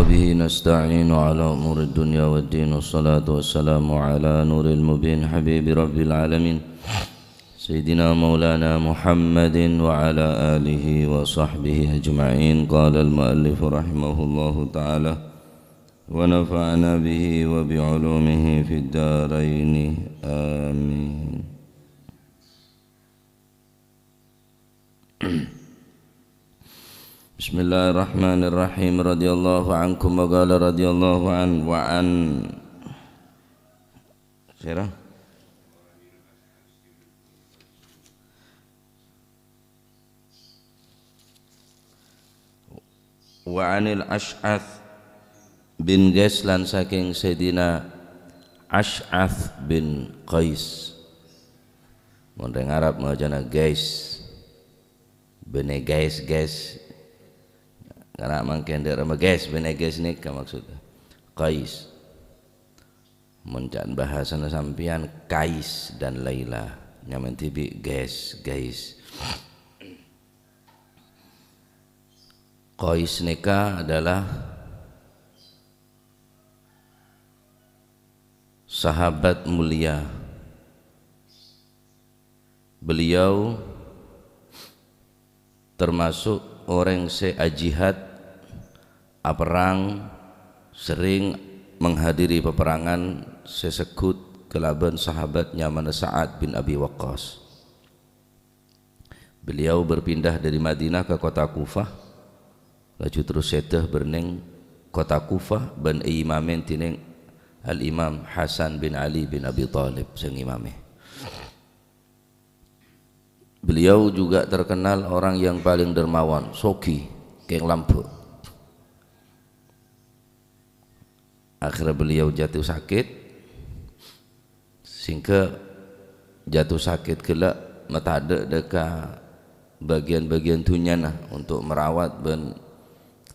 وبه نستعين على أمور الدنيا والدين والصلاة والسلام على نور المبين حبيب رب العالمين سيدنا مولانا محمد وعلى آله وصحبه أجمعين. قال المؤلف رحمه الله تعالى ونفعنا به وبعلومه في الدارين آمين. Bismillahirrahmanirrahim. Radhiyallahu ankum wa qala radhiyallahu an wa an Sirah wa anil Ash'ath bin Qais lan saking Sayyidina Ash'ath bin Qais. Mun teng Arab majana Qais bene Qais karena mangken daerah Qais bene Qais nikah maksudnya Qais. Muncan bahasana sampian Qais dan Laila nyaman tibi Qais. Qais nikah adalah sahabat mulia. Beliau termasuk orang se-jihad perang, sering menghadiri peperangan sesekut kelaban sahabatnya mana Sa'ad bin Abi Waqqas. Beliau berpindah dari Madinah ke kota Kufah, laju terus seteh berneng kota Kufah ban imamen tineng Al-Imam Hasan bin Ali bin Abi Thalib sang imameh. Beliau juga terkenal orang yang paling dermawan, sogi, keng lampu. Akhirnya beliau jatuh sakit, sehingga jatuh sakit kelak matade deka bagian-bagian tunyana untuk merawat dan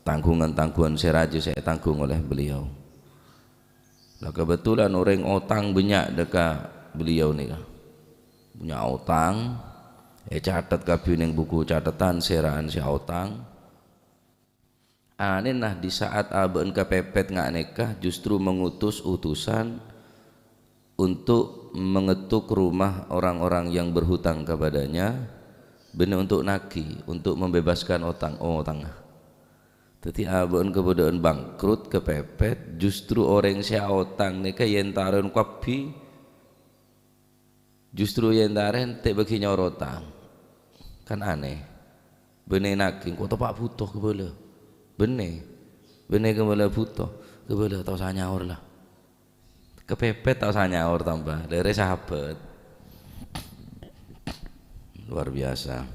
tanggungan-tanggungan seraja saya tanggung oleh beliau. Lah kebetulan orang otang banyak deka beliau nih, punya otang. Catat kabeh ning buku catatan seraan si otang. Aneh nah di saat aben kepepet ngak nikah justru mengutus utusan untuk mengetuk rumah orang-orang yang berhutang kepadanya benar untuk nagih, untuk membebaskan otang. Jadi aben kebodaan bangkrut kepepet justru orang si otang nikah yen taron kapi justru yen taren tek bagi nyorotang. Kan aneh bene naging kok pak butuh kebele bene kebele butuh kebele tau sanyaur lah kepepet tau sanyaur tambah dari sahabat luar biasa.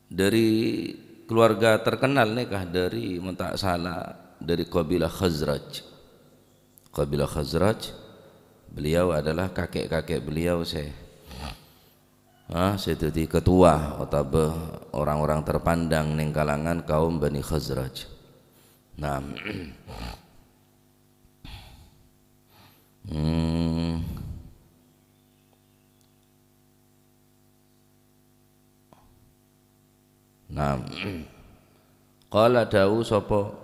Dari keluarga terkenal nikah dari mentak salah dari kabilah Khazraj. Beliau adalah kakek-kakek beliau saya jadi ketua otabe orang-orang terpandang ning kalangan kaum Bani Khazraj. Nah, qala dawu sapa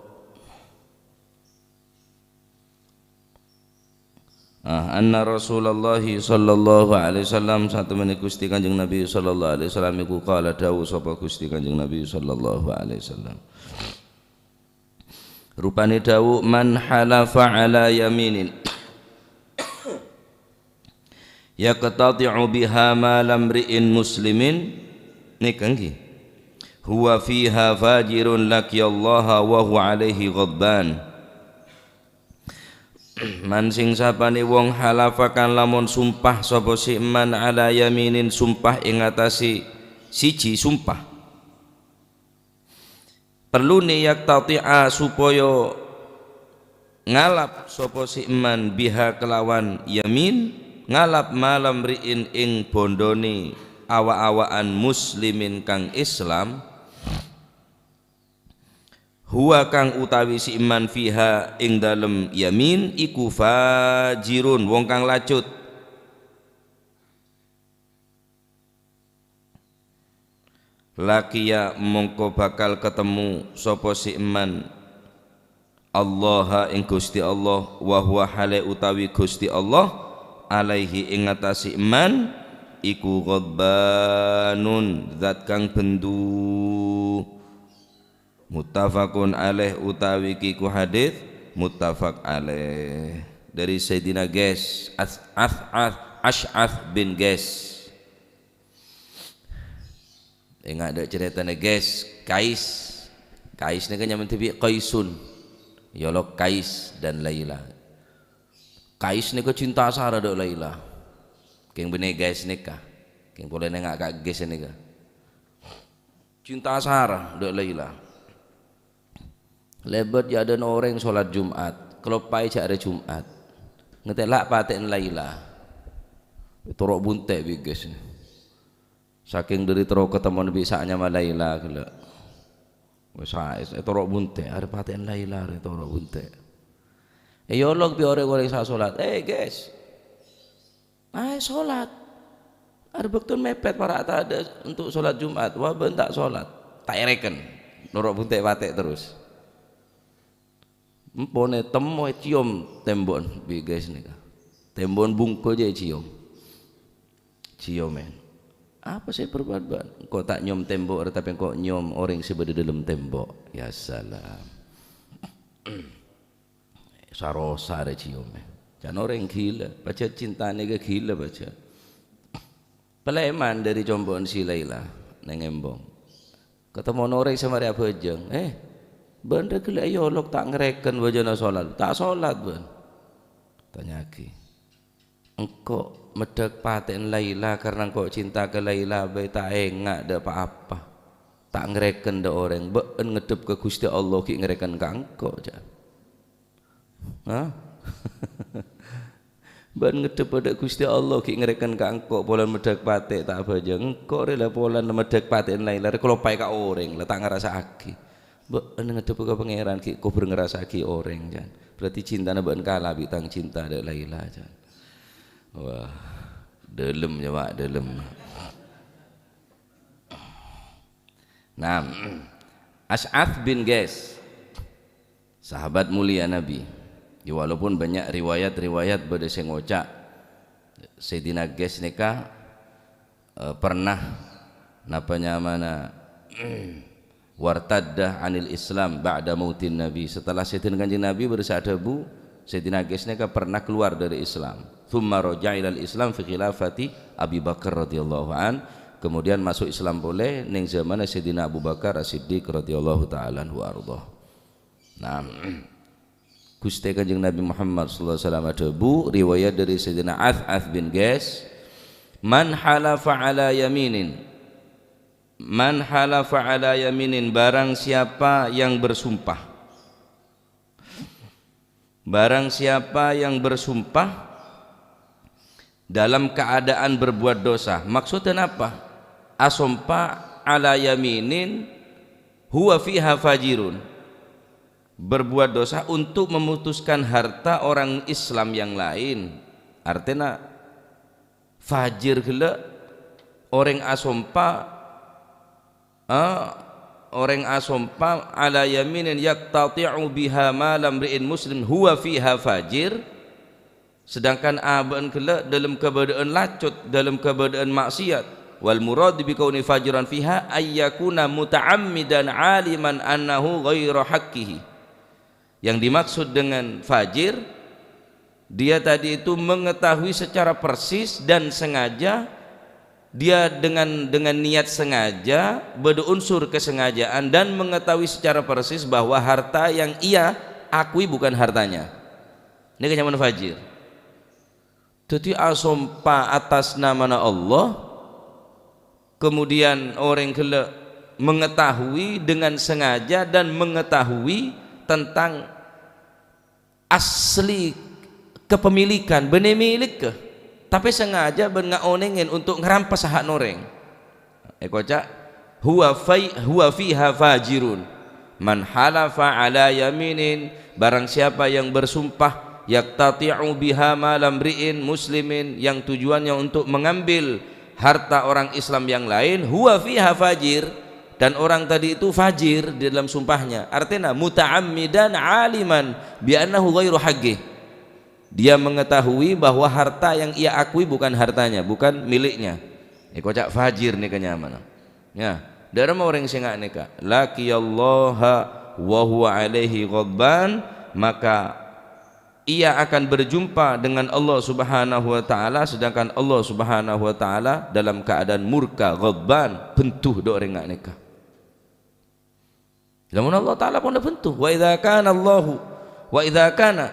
anna Rasulullah sallallahu alaihi wasallam satemene Gusti Kanjeng Nabi sallallahu alaihi wasallam iku qala dawu sapa Gusti Kanjeng Nabi sallallahu alaihi wasallam rupane dawu man halafa ala yaminin yaqtati'u biha ma lamri'in muslimin nikangi huwa fiha fajirun laqiyallaha wa huwa alaihi ghadban. Man sing sapane wong halafakan lamun sumpah sapa si man ala yaminin sumpah ing atase siji sumpah perlu niyak tati'a supaya ngalap sapa si man biha kelawan yamin ngalap malam riin ing bondone awa-awaan muslimin kang Islam huwa kang utawi si iman fiha ing dalem yamin iku fajirun wong kang lacut laqiya mongko bakal ketemu sapa si iman Allah ing Gusti Allah wa huwa hale utawi Gusti Allah alaihi ing ngatasi iman iku ghadbanun zat kang bendu. Muttafaqun alaih utawi kiku hadis muttafaq alaih dari Sayyidina Ges Ash'ath bin Ges. Ingat ada ceritanya Ges Kais ni kan nyaman tibi Qaisun yolok Kais dan Laila. Kais ni ko cinta sara dok Laila keng bene Ges nikah keng boleh nengak kak Ges nikah cinta sara dok Laila. Lebat ya ada orang solat Jumat kelopai cak hari Jumat ngetelak paten Laila torok buntek biges saking dari torok ketemu nabi saaknya sama Laila kela torok buntek ada paten Laila torok buntek yolok bi orang-orang sa solat guys solat ada betul mepet para ada untuk solat Jumat wah bentak solat tak reken torok buntek patek terus empone temo cium tembon bi guys nih tembon bungko aja cium men apa saya perbuat kok tak nyom tembok tapi kok nyom orang sebeda dalam tembok ya salam sarosa ada cium jangan orang gila baca cintanya ke gila baca peleman dari combon si Laila neng embong ketemu orang sama dia bejeng benda gila yolok tak ngereken wajana solat tak solat ben tanya lagi engkau medek paten Laila karena engkau cinta ke Laila baik tak engak ada apa-apa tak ngereken da orang ben ngedep ke Gusti Allah ki ngereken ka engkau jan ben ngedep pada Gusti Allah ki ngereken ka engkau polan medek patek tak apa aja engkau rela polan medek paten Laila kalau pai ka orang lah tak ngerasa aki ben ngedep ke pangeran ki kau ngerasa aki orang jan berarti cinta na ben kalah bitang cinta ada Laila jan. Wah, dalam je Pak, dalam. Nah, Ash'ath bin Ges, sahabat mulia Nabi. Ya, walaupun banyak riwayat-riwayat pada sengocak Sayyidina Ges nikah pernah napanya mana wartaddah anil Islam ba'da mautin Nabi. Setelah Sayyidina Kanjeng Nabi bersadabu, Sayyidina Ges nikah pernah keluar dari Islam. Thumma raja'a ilal Islam fi khilafati Abi Bakar radhiyallahu an. Kemudian masuk Islam boleh ning zaman Sayyidina Abu Bakar As-Siddiq radhiyallahu taala anhu arda. Nah, Gusti Kanjeng Nabi Muhammad sallallahu alaihi wasallam ada riwayat dari Sayyidina Ash'ath bin Ges, man halafa ala yaminin barang siapa yang bersumpah dalam keadaan berbuat dosa. Maksudnya apa? Asompa ala yaminin huwa fiha fajirun, berbuat dosa untuk memutuskan harta orang Islam yang lain. Artinya fajir gila orang asompa ala yaminin yaqtati'u biha malam ri'in muslim huwa fiha fajir. Sedangkan aban kela dalam keadaan lacut, dalam keadaan maksiat. Wal murad bi kauni fajiran fiha ayyakuna muta'ammidan aliman annahu ghairu haqqihi. Yang dimaksud dengan fajir, dia tadi itu mengetahui secara persis dan sengaja, dia dengan niat sengaja, berunsur kesengajaan dan mengetahui secara persis bahwa harta yang ia akui bukan hartanya. Ini kenyaman fajir. Jadi asompa atas nama Allah, kemudian orang kela mengetahui dengan sengaja dan mengetahui tentang asli kepemilikan benih milik ke, tapi sengaja bengaonengin untuk ngerampas hak noreng. Kocak huwa fiha fajirun man halafa ala yaminin, barang siapa yang bersumpah yaqtati'u biha malam ri'in muslimin, yang tujuannya untuk mengambil harta orang Islam yang lain, huwa fiha fajir, dan orang tadi itu fajir di dalam sumpahnya. Artinya muta'ammidan aliman bi annahu ghairu haqqi. Dia mengetahui bahwa harta yang ia akui bukan hartanya, bukan miliknya. Kocak fajir nih kenyamanan. Ya, dalam orang sing nika laqiyallaha wa huwa alaihi ghadban, maka ia akan berjumpa dengan Allah Subhanahu wa taala sedangkan Allah Subhanahu wa taala dalam keadaan murka, ghadban, bentuh do orang nika. Lamun Allah taala pun bentuh. Wa idza kana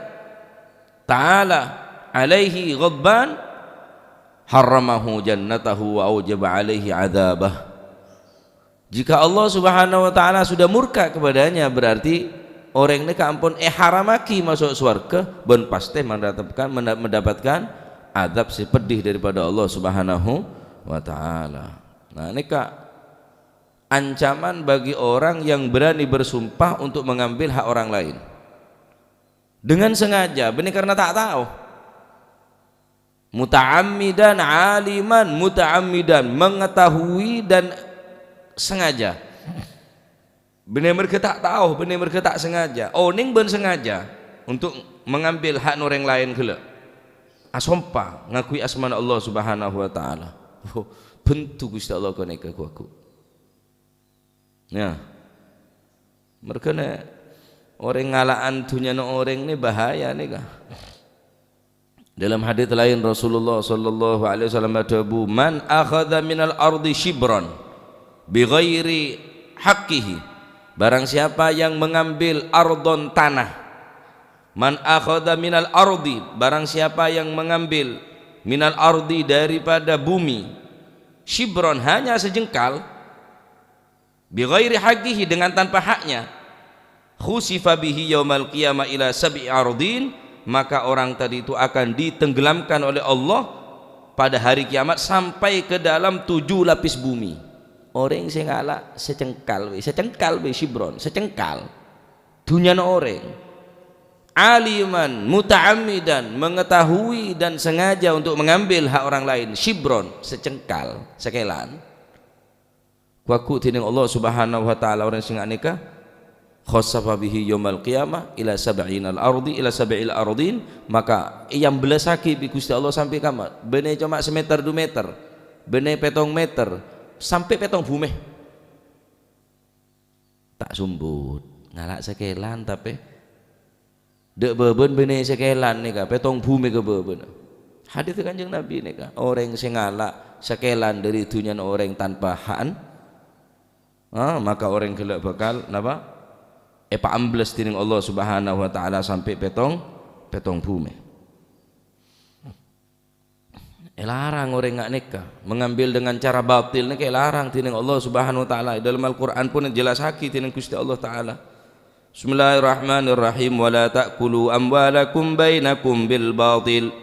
ta'ala alaihi ghadban harramahu jannatahu wa aujaba alaihi adzabah. Jika Allah Subhanahu wa taala sudah murka kepadanya, berarti orang ini ampun haramaki masuk surga, ben pasti mendapatkan azab si pedih daripada Allah Subhanahu wa taala. Nah, ini ancaman bagi orang yang berani bersumpah untuk mengambil hak orang lain dengan sengaja, benar karena tak tahu. Muta'ammidan aliman, muta'ammidan mengetahui dan sengaja. Benar mereka tak tahu, benar mereka tak sengaja. Oh, ning ben sengaja untuk mengambil hak orang lain kela. Asompa ngakui asmana Allah Subhanahu wa taala. Oh, bentu Gusti Allah kau nek aku. Ya. Mereka orang ngalaan dunia orang ni bahaya nih kah. Dalam hadis lain Rasulullah sallallahu alaihi wasallam berkata, "Man akhadha minal ardi shibran bighairi haqqihi." Barang siapa yang mengambil ardon tanah. Man akhadha minal ardi, barang siapa yang mengambil minal ardi daripada bumi, shibran hanya sejengkal, bighairi haqqihi dengan tanpa haknya, khusifa bihi yaumal qiyamah ila sab'i ardin, maka orang tadi itu akan ditenggelamkan oleh Allah pada hari kiamat sampai ke dalam 7 lapis bumi. Orang sing ala secengkal we shibron, secengkal dunia orang. Aliman muta'ammidan, mengetahui dan sengaja untuk mengambil hak orang lain, shibron, secengkal, sekelan. Waku tining Allah Subhanahu wa taala orang sing anika khassafa bihi yaumal qiyamah ila sab'inal ardi ila sab'il ardin, maka yang belasaki bi Gusti Allah sampai kamat bene cuma semeter 2 meter, bene petong meter sampai petong bumi. Tak sumbut ngalak sekelan tapi dek beben bene sekelan nika petong bumi ke beben. Hadis Kanjeng Nabi nika orang sing ngalak sekelan dari dunia orang tanpa hak, maka orang gelak bakal napa ambles tining Allah Subhanahu wa taala sampai petong bumi. Larang orang ngak nikah mengambil dengan cara batil nih, larang tining Allah Subhanahu wa taala. Dalam Al-Qur'an pun jelas haki tining Gusti Allah taala. Bismillahirrahmanirrahim. Wala ta'kulu amwalakum bainakum bil batil.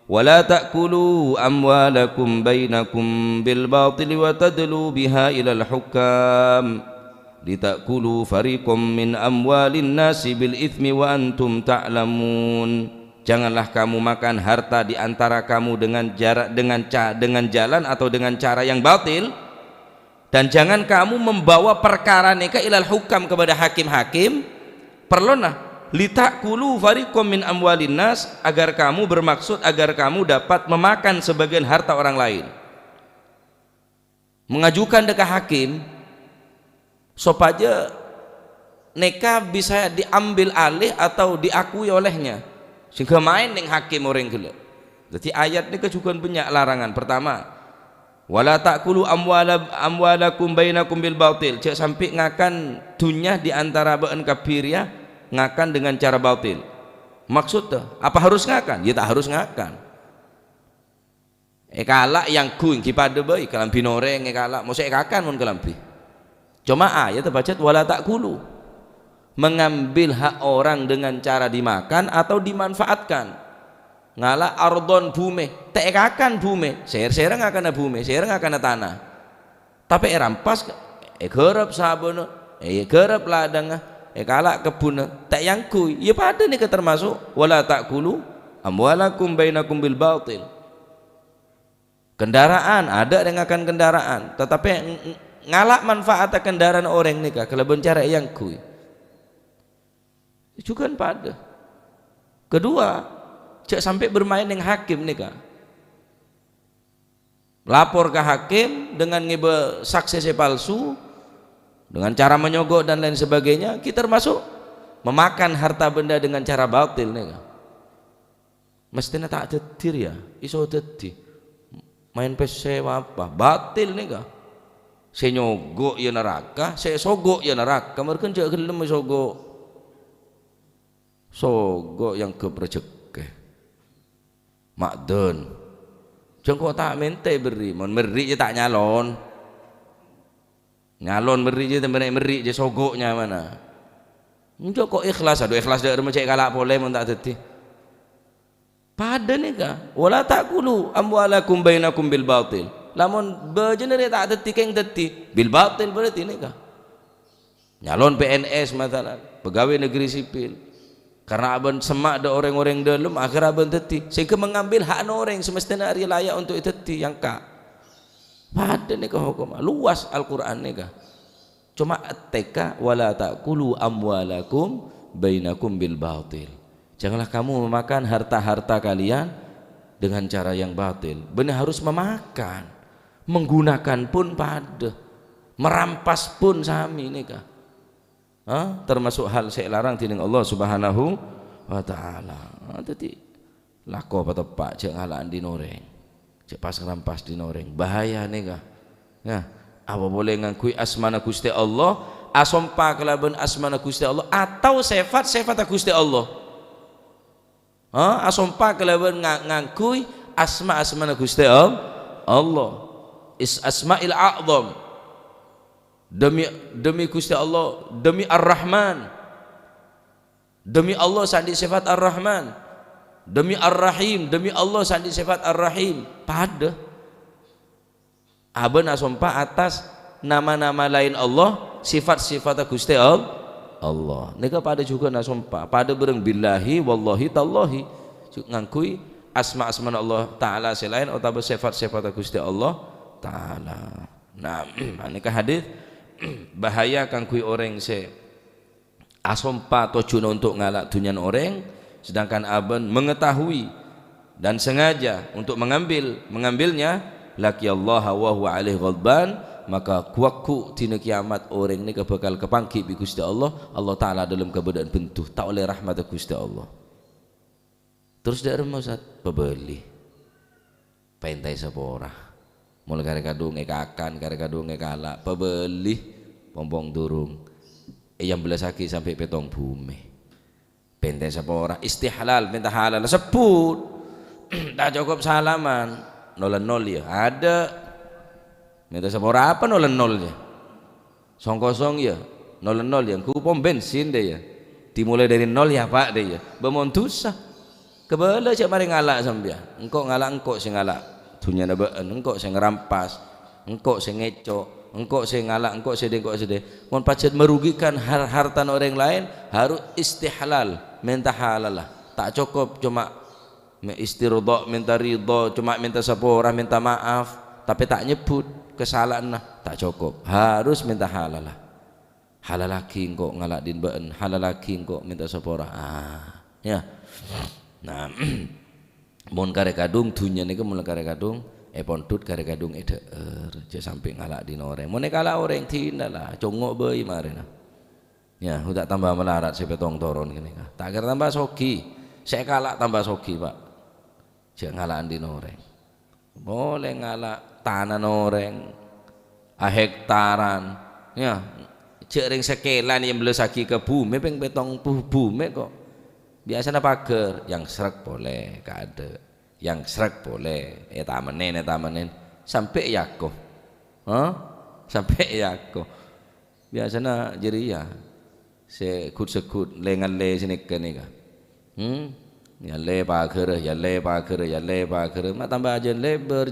Wala ta'kulu amwalakum bainakum bil batil wa tadlu biha ilal hukam litakulu fariqum min amwalin nasi bil ithmi wa antum ta'lamun. Janganlah kamu makan harta di antara kamu dengan jalan atau dengan cara yang batil, dan jangan kamu membawa perkara nikah ilal hukam kepada hakim-hakim. Perlona litakulu fariqum min amwalin nas, agar kamu bermaksud agar kamu dapat memakan sebagian harta orang lain. Mengajukan dekat hakim supaya nikah bisa diambil alih atau diakui olehnya, sehingga main ning hakim orang gila. Jadi ayat ini juga banyak larangan. Pertama, wala ta'kulu amwalakum bainakum bil batil, cek sampai ngakan dunya di antara beun kafiria ngakan dengan cara batil. Maksudnya apa harus ngakan? Ya tak harus ngakan. Kalak yang kuing kipada bae kalambi noreng kalak mosek kakan mun kalambi. Cuma ayat terbaca wala ta'kulu, mengambil hak orang dengan cara dimakan atau dimanfaatkan. Ngala ardon bumi, tekakan bumi, ser-ser ngakana bumi, ser ngakana tanah. Tapi rampas gerep sabun, gerep ladang, kalak kebun, tak yang kui, ya pada nih termasuk wala ta'kulu amwalakum bainakum bil batil. Kendaraan ada yang akan kendaraan, tetapi ngalak manfaat kendaraan orang nika kalau cara yang kui juga pada kedua cek sampai bermain dengan hakim nika lapor ke hakim dengan ngebe saksi palsu dengan cara menyogok dan lain sebagainya kita termasuk memakan harta benda dengan cara batil nika mestinya tak tetir ya iso tetir main PC apa batil nika saya nyogok ya neraka saya sogok ya neraka mereka cek gelem sogok yang keperceke makdon jengko tak minta beri mon meri je tak nyalon meri je temen meri je sogoknya mana enggak kok ikhlas aduh ikhlas dak remecek kalak boleh mon tak teti pada nika wala taqulu amwalakum bainakum bil batil lamun bejenere tak teti keng teti bil batil berarti nika nyalon PNS masalah pegawai negeri sipil karena abang semak ada orang-orang dalam akhir abang teti sehingga mengambil hak orang semestinya hari layak untuk teti yang kak pada nika hukum luas Al-Quran nika cuma teka wala taqulu amwalakum bainakum bil batil janganlah kamu memakan harta-harta kalian dengan cara yang batil benar harus memakan menggunakan pun pada merampas pun sami nika termasuk hal saya larang tining Allah Subhanahu wa taala. Tadi lako apa tepak cek ngalaan di noreng. Cek pas ngerampas di noreng. Bahaya nika. Ya, apa boleh ngakui asmana Gusti Allah, asompa kelaban asmana Gusti Allah atau sifat Gusti Allah. Asompa kelaban ngakui asmana Gusti Allah. Asmail a'zam. Demi Gusti Allah, demi Ar-Rahman, demi Allah sandi sifat Ar-Rahman, demi Ar-Rahim, demi Allah sandi sifat Ar-Rahim pada aben asompa atas nama-nama lain Allah sifat-sifat Gusti Allah nika pada juga nasompa pada bereng billahi wallahi tallahi ngangkui asma-asma Allah taala selain atau sifat-sifat Gusti Allah taala. Nah nika hadis bahaya kang kui orang se asompa tojuna untuk ngalak dunyan orang sedangkan aben mengetahui dan sengaja untuk mengambilnya laki Allah wa huwa alaihi ghadban maka kuaku tina kiamat orang ni bakal kepangki bi Gusti Allah taala dalam keadaan bentuh tak oleh rahmat Gusti Allah terus dak remo Ustaz pebeli pentai sapora mulai kadung ngekakan kadung ngekalak pebeli pompong durung yang belas lagi sampai petong bumi pentai sapora istihlal minta halal sebut tak cukup salaman nol ya ada minta sapora apa nol ya song kosong ya nol yang ku pom bensin deh ya dimulai dari nol ya pak deh ya bemontusah kebala cak mari ngalak sambil engkau ngalak engkau si ngalak dunia nabaan engkau saya ngerampas engkau saya ngecok engkau saya ngalak engkau saya deh mon pacet merugikan harta orang lain harus istihlal minta halal lah tak cukup cuma istiridha minta ridha cuma minta sapora minta maaf tapi tak nyebut kesalahan lah tak cukup harus minta halal lah halal lagi engkau ngalak dinbaan halal lagi engkau minta sapora ya nah mon kare kadung dunya niku mun kare kadung pondut kare kadung eder aja sampai ngalak dina orang mun kalah orang tindalah congok bae marena ya udah tambah melarat sepetong toron kene tak kira tambah sogi saya kalak tambah sogi Pak cek ngalakan dina orang boleh ngalak tanah orang hektaran ya cek ring sekelan yang belesaki ke bumi peng betong bumi kok biasanya pagar yang serak boleh kada yang serak boleh tamanen sampai yakoh sampai yakoh biasanya jadi ya sekut lengan le sini nika ya le pagar mak tambah jan lebar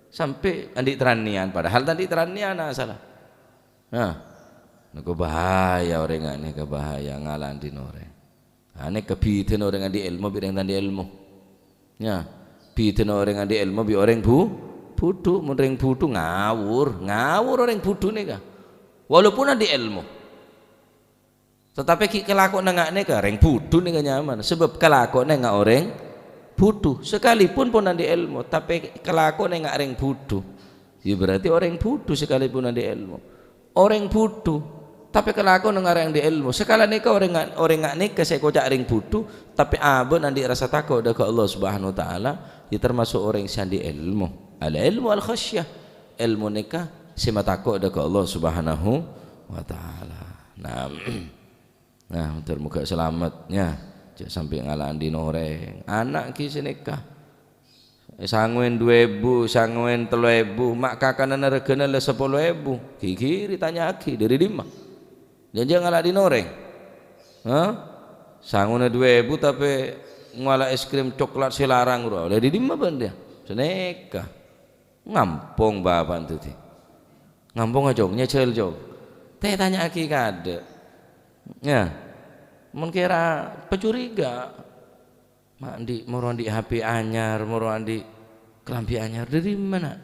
sampai andi teranian padahal tadi teranian salah Niko bahaya orang ini kebahaya ngalan di orang. Ane kebitin orang di ilmu bireng tadi ilmu. Ya, bitin orang di ilmu bi orang Bodho mun ring bodho ngawur orang bodho nika. Walaupun ada ilmu. Tetapi kelakon nengakne ka ring bodho nika nyaman sebab kelakon nengak orang bodho sekalipun pun ada ilmu tapi kelakon nengak ring bodho. Ya berarti orang bodho sekalipun ada ilmu. Orang bodho tapi kelakon nengak ring di ilmu. Sekala nika orang ngak nika saya kocak ring bodho tapi abon andi rasa takut dekat Allah Subhanahu wa taala, ya termasuk orang yang di ilmu. Al ilmu al khasyah, ilmu nikah sima takut dekat Allah Subhanahu wa taala. Nah untuk muka selamatnya jangan sampai ngalaan di noreng anak ki nikah sangwen 2.000 sangwen 3.000 mak kakana regana le 10.000 kiri tanya aki dari lima jangan ngalah di noreng sangwen 2.000 tapi ngalah es krim coklat silarang ro dari lima benda seneka ngampung bapak tu ngampung aja nyecel jauh teh tanya aki kada ya mengkira pecuriga mandi moro di HP anyar moro di kelambi anyar dari mana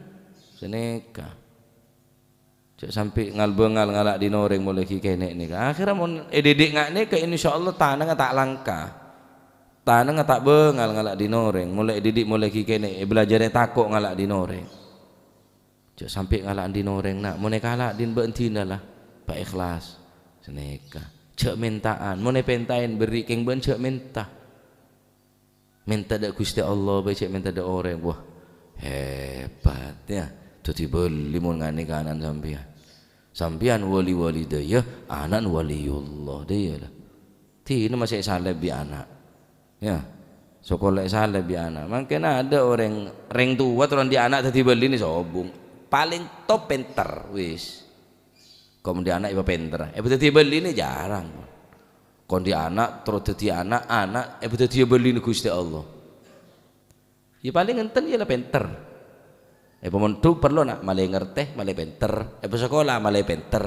seneka cek sampai ngalbengal ngalak di noreng mulai kene nih akhirnya mon didik ngak nih ke insyaallah tanah tak langka tanah tak bengal ngalak di noreng mulai didik mulai kene belajar takut ngalak di noreng cek sampai ngalak di noreng nak mulai kalak din bentina lah pak ikhlas seneka cek mintaan mau pentain beri keng ben cek minta dak Gusti Allah bae cek minta dak orang wah hebat ya tuti beli mun ngani kanan sampean wali daya anak waliullah daya lah tino masih saleh bi anak ya sekolah saleh bi anak mungkin ada orang ring tua terus di anak tadi beli ni sobung paling top pinter wis kalau di anak ibu pinter, ibu tadi beli ini jarang. Kalau di anak terus tadi anak ibu tadi beli ini Gusti Allah. Ya paling enten ya lah pinter. Ibu mentu perlu nak malah ngerteh, malah pinter. Ibu sekolah malah pinter.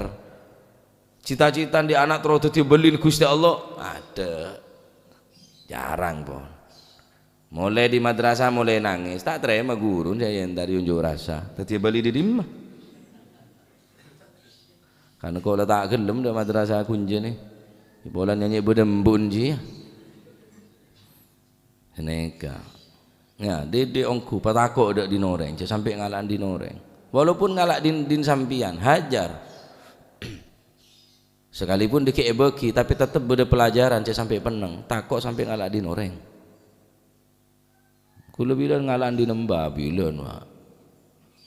Cita-cita di anak terus tadi beli ini Gusti Allah ada jarang pun. Mulai di madrasah mulai nangis, tak terima guru saya dari unjuk rasa. Tadi beli di dimah. Karena kalau tak gelem dah madrasah kunci ni, bola nyanyi berdembun je. Neka, ya, dia ongku patako dak di noreng, sampai ngalaan di noreng. Walaupun ngalak din sampian, hajar. Sekalipun dikek beki, tapi tetap beda pelajaran, sampai peneng, takok sampai ngalak di noreng. Kulo bilang ngalaan di nembah bilang,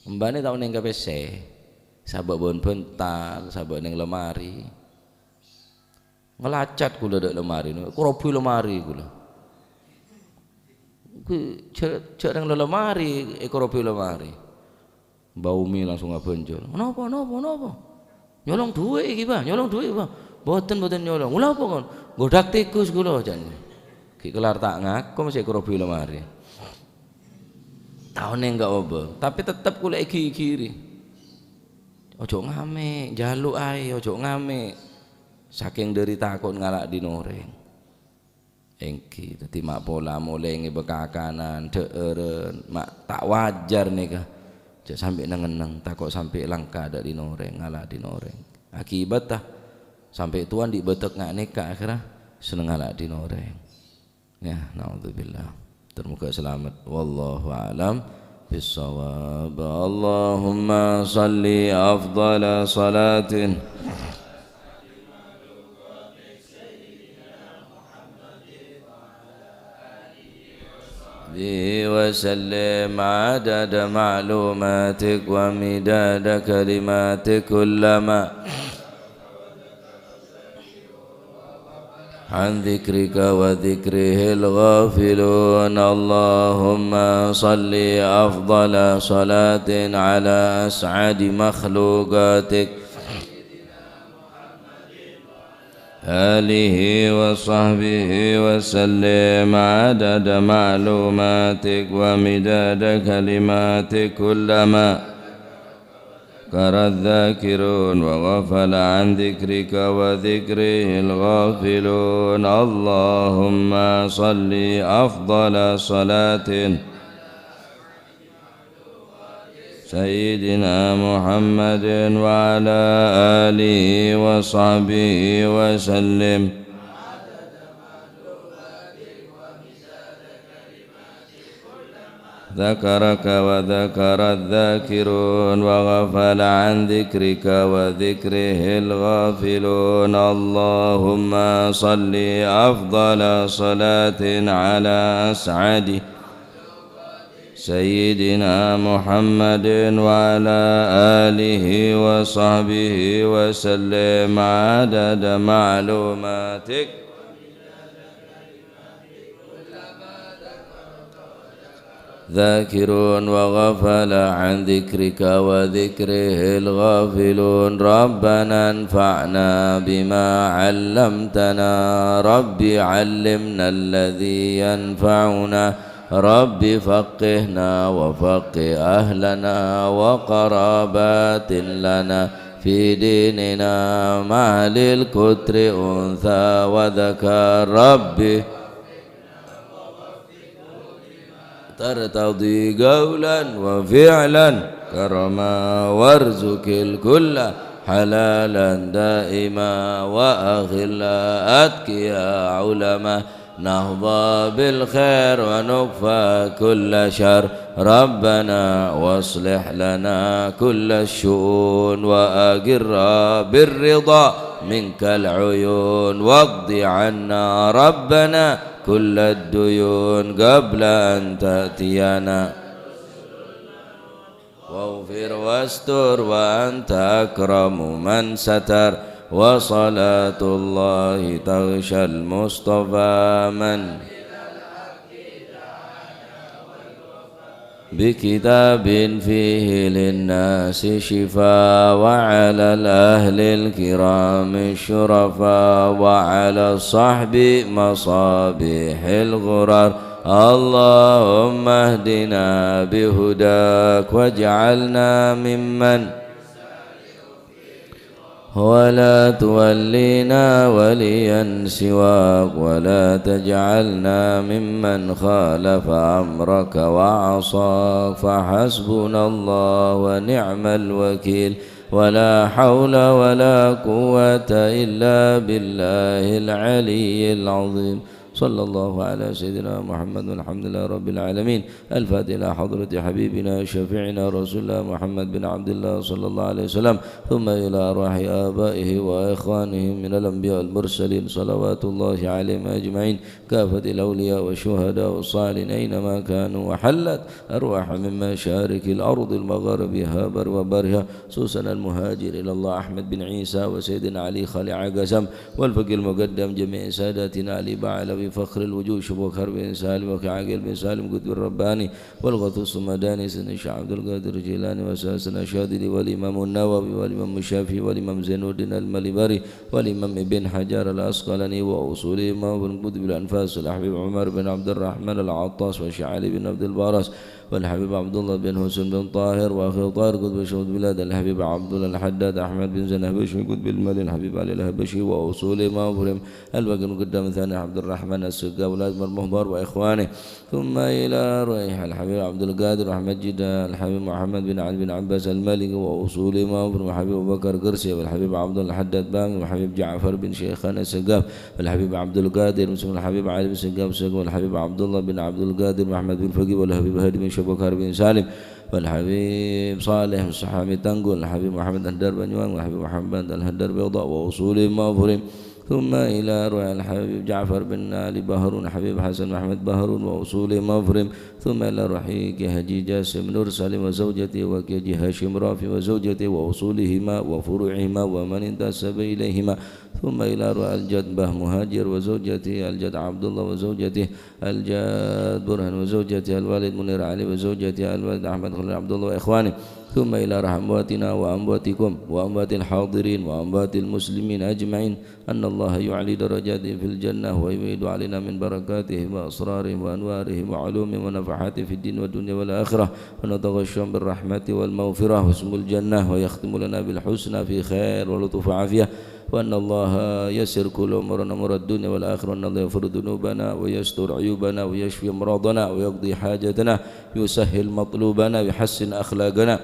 mbak ni tahu neng KPC. Sabak bon pental, sabak neng lemari, ngelacat kula dek lemari, kuropi lemari kula, cek neng lemari, kuropi lemari, bau mi langsung ngabenjol, kenapa, nyolong duit gimana, nyolong duit bang, boten nyolong, ulah apa kon, godak tikus kula jangan, kelar tak ngaku masih kuropi lemari, tahu neng enggak obel, tapi tetap kula kiri. Ojo ngame, jaluk ae, ojo ngame. Saking dari takut ngalak di noreng. Engki, tadi mak pola mulai ngebekakanan, deeren, mak tak wajar nih kah. Cek sampai nengeneng, takut sampai langka ada di noreng, ngalak di noreng. Akibat tah sampai tuan dibetek ngak nikah akhirnya seneng ngalak di noreng. Ya, naudzubillah. Termuka selamat. Wallahu a'lam. بالصواب اللهم صل أفضل صلاة وسلم عدد معلوماتك ومداد كلماتك كلما عن ذكرك وذكره الغافلون اللهم صل أفضل صلاة على أسعد مخلوقاتك آله وصحبه وسلم عدد معلوماتك ومداد كلماتك كلما ذكر الذاكرون وغفل عن ذكرك وذكره الغافلون اللهم صل أفضل صلاة سيدنا محمد وعلى آله وصحبه وسلم ذكرك وذكر الذاكرون وغفل عن ذكرك وذكره الغافلون اللهم صل أفضل صلاة على أسعد سيدنا محمد وعلى آله وصحبه وسلم عدد معلوماتك ذاكرون وغفل عن ذكرك وذكره الغافلون ربنا انفعنا بما علمتنا رب علمنا الذي ينفعنا رب فقهنا وفقه أهلنا وقرابات لنا في ديننا مع للكتر أنثى وذكر ربي ترتضي قولا وفعلا كرما وارزق الكل حلالا دائما وأخلا أتقيا علما نهضى بالخير ونكفى كل شر ربنا واصلح لنا كل الشؤون وأقر بالرضا منك العيون واقض عنا ربنا كل الديون قبل أن تأتينا واغفر واستر وأنت أكرم من ستر وصلاة الله تغشى المصطفى من بكتاب فيه للناس شفاء وعلى الأهل الكرام الشرفاء وعلى الصحب مصابيح الغرر اللهم اهدنا بهداك واجعلنا ممن ولا تولينا وليا سواك ولا تجعلنا ممن خالف أمرك وعصاك فحسبنا الله ونعم الوكيل ولا حول ولا قوة إلا بالله العلي العظيم صلى الله على سيدنا محمد والحمد لله رب العالمين الفاتحة إلى حضرة حبيبنا شفيعنا رسول الله محمد بن عبد الله صلى الله عليه وسلم ثم إلى أرواح آبائه وإخوانه من الأنبياء المرسلين صلوات الله عليهم أجمعين كافة الأولياء والشهداء والصالحين أينما كانوا وحلت أرواح من مشارق الأرض المغاربها بر وبرها خصوصا المهاجر إلى الله أحمد بن عيسى وسيدنا علي خالع عقسم والفقيه المقدم جميع ساداتنا علي بعلوي فخر الوجوه شبوك حرب بن سالم وكعاقل بن سالم قطب الرباني والغطوس المداني سن الشيخ عبد القادر الجيلاني وساسنا الشاذلي والإمام النووي والإمام الشافعي والإمام زين الدين المليبري والإمام ابن حجر الأسقلاني وأصولي إمام بن قطب الأنفاس الحبيب عمر بن عبد الرحمن العطاس والشيخ علي بن عبد البارس والحبيب عبد الله بن حسين بن طاهر وأخي طاهر قطب شهود بلاد الحبيب عبد الله الحداد أحمد بن زنهبشي قطب المالي الحبيب علي الهبشي وأصول إمام الباقي قدام ثاني عبد الرحمن السقا أولاد المهبر وإخوانه ثم إلى ريح الحبيب عبد القادر أحمد جدا الحبيب محمد بن علي بن عباس المالكي وأصول إمام وحبيب أبو بكر قرسي والحبيب عبد الله الحداد بامي وحبيب جعفر بن شيخان السقاف والحبيب عبد القادر مسلم الحبيب علي بن سقاف والحبيب عبد الله بن عبد القادر محمد بن فقيه والحبيب هادي بن شبكار بن سالم والحبيب صالح الصحابي تنقل الحبيب محمد الهدار بن يوان والحبيب محمد الهدار بيضاء وأصول مغفرين ثم إلى روح الحبيب جعفر بن علي بهرون حبيب حسن محمد بهرون وأصول مغفرين ثم إلى روحي هجي جاسم نور سالم وزوجته وكي هاشم رافي وزوجته وأصولهما وفروعهما ومن انتسب إليهما ثم إلى روح الجد به مهاجر وزوجته الجد عبد الله وزوجته الجد برهان وزوجته الوالد منير علي وزوجته الوالد أحمد خليل عبد الله وإخوانه ثم إلى رحماتنا وأمواتكم وأموات الحاضرين وأموات المسلمين أجمعين أن الله يعلي درجاتهم في الجنة ويميد علينا من بركاتهم وأسرارهم وأنوارهم وعلومهم ونفحاتهم في الدين والدنيا والآخرة ونتغشم بالرحمة والمغفرة واسم الجنة ويختم لنا بالحسنى في خير ولطف وعافية وأن الله يسر كل أمورنا أمور الدنيا والآخرة وأن الله يغفر ذنوبنا ويستر عيوبنا ويشفي أمراضنا ويقضي حاجتنا يسهل مطلوبنا ويحسن أخلاقنا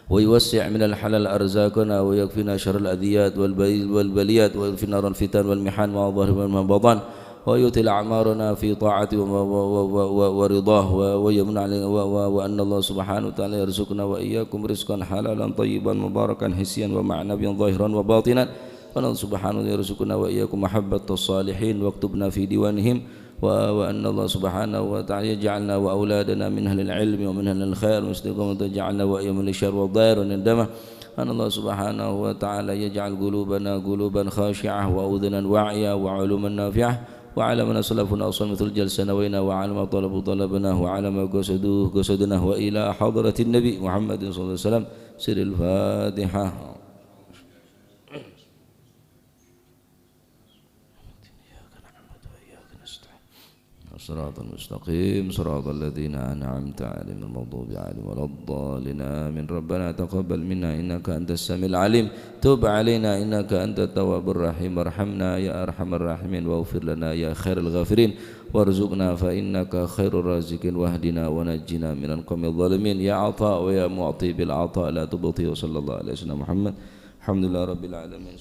ويوسع من الحلال أرزاقنا ويكفينا شر الأذيات والبليات ويكفينا الفتن والمحن ما ظهر وما بطن ويطيل أعمارنا في طاعته ورضاه ويمن علينا وأن الله سبحانه وتعالى يرزقنا وإياكم رزقا حلالا طيبا مباركا حسيا ومعنويا ظاهرا وباطنا وأن الله سبحانه يرزقنا وإياكم محبة الصالحين واكتبنا في ديوانهم وأن الله سبحانه وتعالى يجعلنا وأولادنا من أهل العلم ومن أهل الخير واستقامة يجعلنا وإياهم من الشر والضير والندمة أن الله سبحانه وتعالى يجعل قلوبنا قلوبا خاشعة وأذنا واعية وعلوما نافعة وعلى من سلفنا أصلا مثل الجلسة نوينا وعلى ما طلبوا طلبنا وعلى ما قصدوه قصدنا وإلى حضرة النبي محمد صلى الله عليه وسلم سر الفاتحة. صراط المستقيم صراط الذين أنعمت عليهم المغضوب عليهم ولا الضالين آمين. ربنا تقبل منا إنك أنت السميع العليم تب علينا إنك أنت التواب الرحيم وارحمنا يا أرحم الراحمين واغفر لنا يا خير الغافرين وارزقنا فإنك خير الرازقين واهدنا ونجنا من القوم الظالمين يا عطاء ويا معطي بالعطاء لا تبطي. وصلى الله على سيدنا محمد الحمد لله رب العالمين.